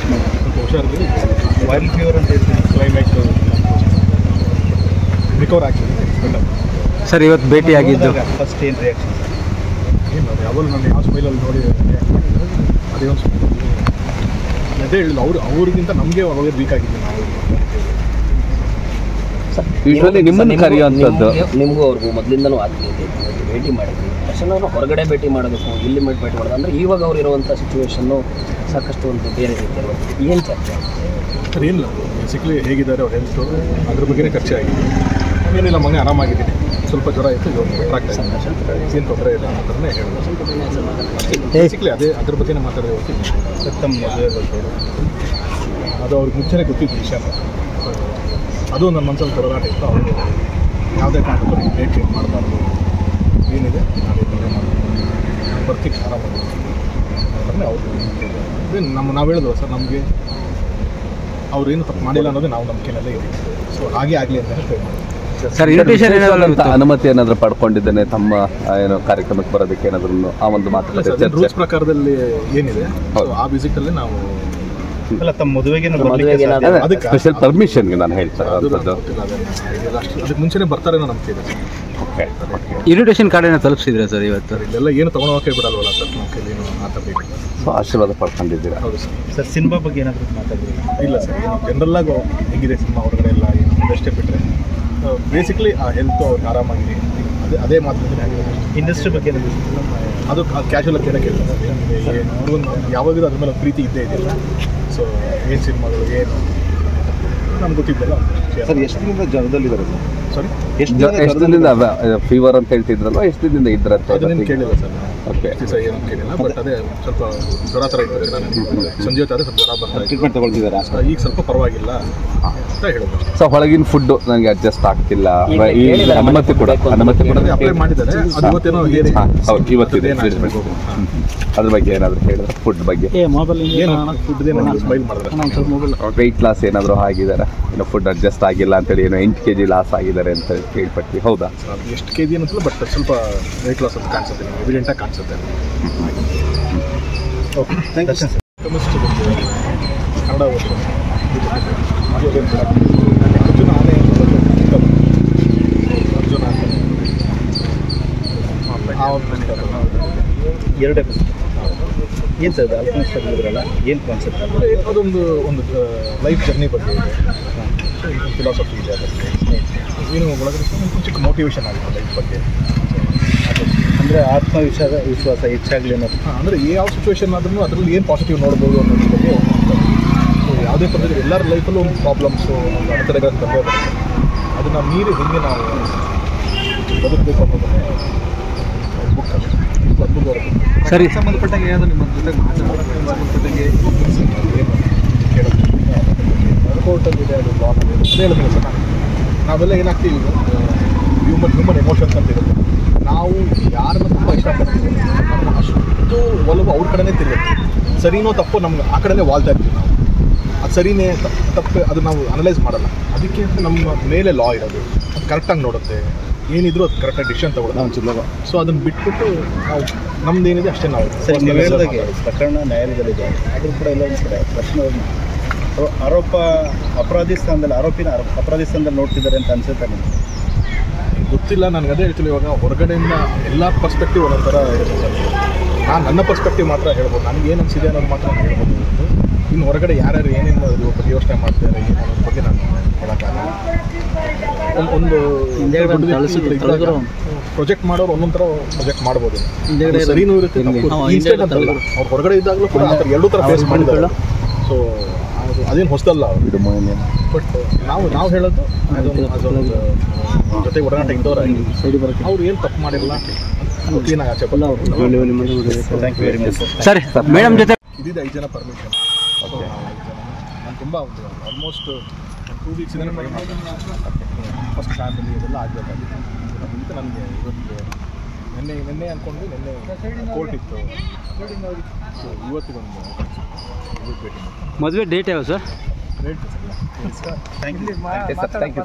ಸ್ವಲ್ಪ ಹುಷಾರಿದೆ. Viral fever ಅಂತ ಹೇಳ್ತೀನಿ, ಕ್ಲೈಮೇಟ್ ರಿಕವರ್ ಆಗ್ತದೆ. ಸರ್ ಇವತ್ತು ಭೇಟಿ ಆಗಿದ್ದು ಫಸ್ಟ್ ಏನು ರಿಯಾಕ್ಷನ್ ಏನು ಅದು ಯಾವಾಗ ನಾನು ಯಾವ ಸ್ಮೈಲಲ್ಲಿ ನೋಡಿದೆ ಅದೇ ಒಂದು ಸ್ಮೈಲ್ ಅದೇ ಹೇಳಿಲ್ಲ. ಅವ್ರಿಗಿಂತ ನಮಗೆ ಅವಾಗ ವೀಕ್ ಆಗಿದ್ದೆ ನಾವು. ಯೂಶ್ವಲಿ ನಿಮ್ಮನ್ನು ಕರೆಯುವಂಥದ್ದು ನಿಮಗೂ ಅವ್ರಿಗೂ ಮೊದಲಿಂದನೂ ಆಗ್ತಿದೆ, ಭೇಟಿ ಮಾಡಿದ್ವಿ. ತಕ್ಷಣ ಹೊರಗಡೆ ಭೇಟಿ ಮಾಡೋದಕ್ಕೂ ಇಲ್ಲಿ ಭೇಟಿ ಮಾಡೋದು ಅಂದರೆ ಇವಾಗ ಅವ್ರು ಇರುವಂಥ ಸಿಚುವೇಶನ್ನು ಸಾಕಷ್ಟು ಒಂದು ಬೇರೆ ರೀತಿಯಲ್ಲಿ ಏನು ಚರ್ಚೆ ಸರ್ ಏನಿಲ್ಲ, ಬೇಸಿಕ್ಲಿ ಹೇಗಿದ್ದಾರೆ ಅವ್ರ ಹೆಲ್ತು ಅದ್ರ ಬಗ್ಗೆನೇ ಚರ್ಚೆ ಆಗಿದೆ. ಏನಿಲ್ಲ ಮನೆ ಆರಾಮಾಗಿದ್ದೀನಿ, ಸ್ವಲ್ಪ ಜ್ವರ ಇತ್ತು, ಏನು ತೊಂದರೆ ಇಲ್ಲ ಅಂತಲೇ ಹೇಳೋದು. ಬೇಸಿಕ್ಲಿ ಅದ್ರ ಬಗ್ಗೆನೇ ಮಾತಾಡಿದೆ ಹೊತ್ತು ತಮ್ಮ ಮದುವೆ ಬಗ್ಗೆ ಅದು ಅವ್ರಿಗೆ ಮುಂಚೆನೇ ಗೊತ್ತಿದ್ದು ವಿಷಯ. ಅದು ನನ್ನ ಮನಸ್ಸಲ್ಲಿ ತೊಡಗಾಟ ಇತ್ತು. ಅವರು ಯಾವುದೇ ಕಾರಣಕ್ಕೂ ಡೇಟ್ ಚೇಂಜ್ ಮಾಡಬಾರ್ದು, ಏನಿದೆ ನಾವೇ ತೊಂದರೆ ಮಾಡಬಾರ್ದು, ಬರ್ತಿಕ್ಕೆ ಆರಾಮಾಗಿ ಅಂತಲೇ ಅವ್ರು ನಾವು ಹೇಳಿದ್ವು ಸರ್. ನಮಗೆ ಅವ್ರೇನು ತಪ್ಪು ಮಾಡಿಲ್ಲ ಅನ್ನೋದು ನಾವು ನಂಬಿಕೆನಲ್ಲೇ ಇದೆ. ಸೊ ಹಾಗೆ ಆಗಲಿ ಅಂತ ಹೇಳಿ ಸರ್ ಇನ್ವಿಟೇಷನ್ ಅನುಮತಿ ಏನಾದರೂ ಪಡ್ಕೊಂಡಿದ್ದೇನೆ ತಮ್ಮ ಏನು ಕಾರ್ಯಕ್ರಮಕ್ಕೆ ಬರೋದಕ್ಕೆ ಏನಾದರೂ ಆ ಒಂದು ಮಾತು ರೂಲ್ಸ್ ಪ್ರಕಾರದಲ್ಲಿ ಏನಿದೆ ಆ ವಿಸಿಟಲ್ಲಿ ನಾವು ಅಲ್ಲ ತಮ್ಮ ಮದುವೆಗೆ ಅದಕ್ಕೆ ಸ್ಪೆಷಲ್ ಪರ್ಮಿಷನ್ಗೆ ನಾನು ಹೇಳ್ತಾ ಅದಕ್ಕೆ ಮುಂಚೆನೇ ಬರ್ತಾರೆ ಅನ್ನೋ ನಂಬಿಕೆ ಇದೆ. ಓಕೆ, ಇನ್ವಿಟೇಷನ್ ಕಾರ್ಡ್ ಏನೋ ತಲುಪಿಸಿದ್ರೆ ಸರ್ ಇವತ್ತು? ಇಲ್ಲೆಲ್ಲ ಏನು ತೊಗೊಂಡೋಗಕ್ಕೆ ಬಿಡಲ್ವಲ್ಲ ಸರ್, ನಮ್ಮ ಕೈಲಿ ಮಾತಾಡಬೇಕು. ಸೊ ಆಶೀರ್ವಾದ ಪಡ್ಕೊಂಡಿದ್ದೀರಾ? ಹೌದು ಸರ್. ಸರ್ ಸಿನಿಮಾ ಬಗ್ಗೆ ಏನಾದರೂ ಮಾತಾಡಿದ್ರೆ? ಇಲ್ಲ ಸರ್, ಏನು ಜನರಲ್ಲಾಗಿ ಹೇಗಿದೆ ಸಿನಿಮಾ ಹೊರಗಡೆ ಎಲ್ಲ ಏನು ಅದಷ್ಟೇ ಬಿಟ್ಟರೆ ಬೇಸಿಕ್ಲಿ ಆ ಹೆಲ್ತು ಅವ್ರಿಗೆ ಆರಾಮಾಗಿದೆ, ಅದೇ ಮಾತುಕತೆ ಆಗಿದೆ. ಇಂಡಸ್ಟ್ರಿ ಬಗ್ಗೆ ಅದು ಕ್ಯಾಶುವಲ್ ಆಗಿ ಕೇಳೋಕ್ಕೆ ಅವ್ರಿಗೊಂದು ಯಾವಾಗಲೂ ಅದ್ರ ಮೇಲೆ ಪ್ರೀತಿ ಇದ್ದೇ ಇದೆಯಲ್ಲ. ಸೊ ಏನು ಸಿನಿಮಾಗಳು ಏನು ನಮ್ಗೆ ಗೊತ್ತಿದ್ದಲ್ಲ. ಸರ್ ಎಷ್ಟು ದಿನದಿಂದ ಜ್ವರದಲ್ಲಿದ್ದಾರೆ ಸರ್? ಸಾರಿ, ಎಷ್ಟು ದಿನದಿಂದ ಫೀವರ್ ಅಂತ ಹೇಳ್ತಿದ್ರಲ್ವ, ಎಷ್ಟು ದಿನದಿಂದ ಇದ್ರಂತ? ಅದನ್ನೇನು ಕೇಳಿಲ್ಲ ಸರ್, ಓಕೆ, ಏನು ಕೇಳಿಲ್ಲ. ಬಟ್ ಅದೇ ಸ್ವಲ್ಪ ಜ್ವರ ಥರ ಇರ್ತದೆ. ನಾನು ಸಂಜೆ ಹೊತ್ತಾದ್ರೆ ಸ್ವಲ್ಪ ಜ್ವರ ಬರ್ತಾ ಟ್ರೀಟ್ಮೆಂಟ್ ತಗೊಳ್ತಿದ್ದಾರೆ, ಈಗ ಸ್ವಲ್ಪ ಪರವಾಗಿಲ್ಲ ಅಂತ ಹೇಳೋದು. ಸೊ ಹೊಳಗಿನ ಫುಡ್ಡು ನನಗೆ ಅಡ್ಜಸ್ಟ್ ಆಗ್ತಿಲ್ಲ, ಈ ಅನುಮತಿ ಕೂಡ ಅಪ್ಲೈ ಮಾಡಿದ್ದಾರೆ. ಅದು ಇವತ್ತೇನೋ ಹೌದು, ಇವತ್ತಿದೆ. ಅದ್ರ ಬಗ್ಗೆ ಏನಾದರೂ ಹೇಳಿದ್ರೆ ಫುಡ್ ಬಗ್ಗೆ ಸ್ಮೈಲ್ ಮಾಡಿದ್ರೆ ವೆಯ್ಟ್ ಲಾಸ್ ಏನಾದರೂ ಆಗಿದ್ದಾರೆ, ಏನೋ ಫುಡ್ ಅಡ್ಜಸ್ಟ್ ಆಗಿಲ್ಲ ಅಂತೇಳಿ ಏನೋ 8 kg ಲಾಸ್ ಆಗಿದ್ದಾರೆ ಅಂತ ಕೇಳ್ಪಟ್ವಿ. ಹೌದಾ? ಎಷ್ಟು ಕೆ ಜಿ ಅನ್ನಿಸಲ್ಲ, ಬಟ್ ಸ್ವಲ್ಪ ವೆಯ್ಟ್ ಲಾಸ್ ಅಂತ ಕಾಣಿಸುತ್ತೆ, ನಿಮಗೆ ಎವಿಡೆಂಟಾಗಿ ಕಾಣಿಸುತ್ತೆ. Okay, thank you sir. Kannada Arjuna ಆನೆ ಎರಡೇ ಏನು ಸರ್ ಆಲ್ಮೋಸ್ಟ್ ಆಗಿದ್ರಲ್ಲ, ಏನು ಕಾನ್ಸೆಪ್ಟ್? ಅಂದರೆ ಅದೊಂದು ಲೈಫ್ ಜರ್ನಿ ಬಗ್ಗೆ ಫಿಲಾಸಫಿ ಇದೆ. ಅದಕ್ಕೆ ಏನು ಒಳಗಡೆ ಚಿಕ್ಕ ಮೋಟಿವೇಶನ್ ಆಗುತ್ತೆ ಲೈಫ್ ಬಗ್ಗೆ. ಅಂದರೆ ವಿಶ್ವಾಸ ಹೆಚ್ಚಾಗಲಿ ಅನ್ನೋದು. ಅಂದರೆ ಯಾವ ಸಿಚುವೇಶನ್ ಆದ್ರೂ ಅದರಲ್ಲಿ ಏನು ಪಾಸಿಟಿವ್ ನೋಡ್ಬೋದು ಅನ್ನೋದ್ರ ಬಗ್ಗೆ. ಯಾವುದೇ ಪದ್ಧತಿ ಎಲ್ಲರ ಲೈಫಲ್ಲೂ ಒಂದು ಪ್ರಾಬ್ಲಮ್ಸು, ಒಂದು ಅಡೆತಡೆಗಳನ್ನು ತಂದೆ ಬರುತ್ತೆ. ಅದನ್ನು ಮೀರಿ ಹೇಗೆ ನಾವು ಬದುಕಬೇಕು ಅನ್ನೋದನ್ನೇ ಬುಕ್ ಅದು. ಸರಿ, ಸಂಬಂಧಪಟ್ಟಂಗೆ ಏನಾದರೂ ನಿಮ್ಮ ಜೊತೆ ಸಂಬಂಧಪಟ್ಟಂಗೆ ಏನು ಕೇಳೋದು ಕೋರ್ಟಲ್ಲಿದೆ, ಅದು ಲಾನ್ ಇದೆ ಅಂತ ಹೇಳಿದ್ರೆ ಸರ್. ನಾವೆಲ್ಲ ಏನಾಗ್ತೀವಿ, ಹ್ಯೂಮನ್ ಎಮೋಷನ್ಸ್ ಅಂತ ಇರುತ್ತೆ. ನಾವು ಯಾರನ್ನ ತುಂಬ ಇಷ್ಟಪಡ್ತೀವಿ, ನಮ್ಮ ಅಷ್ಟು ಒಲವು ಅವ್ರ ಕಡೆನೇ ತಿರುಗುತ್ತೆ. ಸರಿನೋ ತಪ್ಪು ನಮ್ಗೆ ಆ ಕಡೆನೇ ವಾಲ್ತಾ ಇರ್ತೀವಿ ನಾವು. ಅದು ಸರಿನೇ ತಪ್ಪು ಅದು ನಾವು ಅನಲೈಸ್ ಮಾಡಲ್ಲ. ಅದಕ್ಕೆ ಅಂತ ನಮ್ಮ ಮೇಲೆ ಲಾ ಇರೋದು, ಅದು ಕರೆಕ್ಟಾಗಿ ನೋಡುತ್ತೆ. ಏನಿದ್ರು ಅದು ಕರೆಕ್ಟಾಗಿ ಡಿಸಿಷನ್ ತಗೊಳ್ಳೋದು. ಸೊ ಅದನ್ನು ಬಿಟ್ಬಿಟ್ಟು ನಾವು ನಮ್ದು ಏನಿದೆ ಅಷ್ಟೇ ನಾವು. ಸರಿ, ನೀವು ಹೇಳಿದಾಗೆ ಪ್ರಕರಣ ನ್ಯಾಯಾಲಯದಲ್ಲಿದೆ, ಆದರೂ ಕೂಡ ಇಲ್ಲ ಒಂದು ಕಡೆ ಪ್ರಶ್ನೆ ಅಪರಾಧಿ ಸ್ಥಾನದಲ್ಲಿ ನೋಡ್ತಿದ್ದಾರೆ ಅಂತ ಅನ್ಸುತ್ತೆ ನಿಮಗೆ? ಗೊತ್ತಿಲ್ಲ, ನನಗೆ ಅದೇ ಹೇಳ್ತೀನಿ. ಇವಾಗ ಹೊರಗಡೆಯಿಂದ ಎಲ್ಲ ಪರ್ಸ್ಪೆಕ್ಟಿವ್ ಒಂದೊಂದು ಥರ ಇರುತ್ತೆ ಸರ್. ನಾನು ನನ್ನ ಪರ್ಸ್ಪೆಕ್ಟಿವ್ ಮಾತ್ರ ಹೇಳ್ಬೋದು, ನನಗೆ ಏನು ಅನಿಸಿದೆ ಅನ್ನೋದು ಮಾತ್ರ ನಾನು ಹೇಳ್ಬೋದು. ಇನ್ನು ಹೊರಗಡೆ ಯಾರ್ಯಾರು ಏನೇನು ಅದ್ರ ಬಗ್ಗೆ ಯೋಚನೆ ಮಾಡ್ತಾರೆ ಏನು ಅನ್ನೋದ್ರ ಬಗ್ಗೆ ನಾನು ಹೇಳೋಕ್ಕಾಗಲ್ಲ. ಒಂದು ಪ್ರೊಜೆಕ್ಟ್ ಮಾಡೋರು ಒಂದೊಂದು ಥರ ಪ್ರೊಜೆಕ್ಟ್ ಮಾಡ್ಬೋದು. ಸರಿನೂ ಇರುತ್ತೆ, ಇನ್ಸ್ಟೆಂಟ್ ಅಂತಲ್ಲ. ಅವ್ರು ಹೊರಗಡೆ ಇದ್ದಾಗಲೂ ಕೂಡ ಆ ಥರ ಎರಡೂ ಥರ ಫೇಸ್ ಮಾಡಿದ್ದಾರೆ. ಸೊ ಅದೇನು ಹೊಸದಲ್ಲ. ಬಟ್ ನಾವು ಹೇಳೋದು ಅದೊಂದು ಜೊತೆಗೆ ಒಡನಾಟ ಇದ್ದವರಾಗಿ ಅವ್ರು ಏನು ತಪ್ಪು ಮಾಡಿರಲ್ಲ, ಕ್ಲೀನಾಗಿ ಆಚೆ ಬಲ್ಲ. Thank you very much sir. Madam ಜೊತೆ ಇದಿದೆ 5 ಜನ ಪರ್ಮಿಷನ್. ನಾನು ತುಂಬ ಒಂದು ಆಲ್ಮೋಸ್ಟ್ 2 ವೀಕ್ಸಿಂದ ಟ್ರೈ ಮಾಡಿದೆ. ಫಸ್ಟ್ ಫ್ಯಾಮಿಲಿ ಇದೆಲ್ಲ ಆಗಬೇಕಾಗಿತ್ತು. ಅದಕ್ಕೆ ನನಗೆ ಇವತ್ತು ನಿನ್ನೆ ಅಂದ್ಕೊಂಡು ನಿನ್ನೆ ಕೋರ್ಟ್ ಇತ್ತು. ಸೊ ಇವತ್ತಿಗೊಂದು ಭೇಟಿ. ಮದುವೆ ಡೇಟ್ ಯಾವ ಸರ್? Thank you.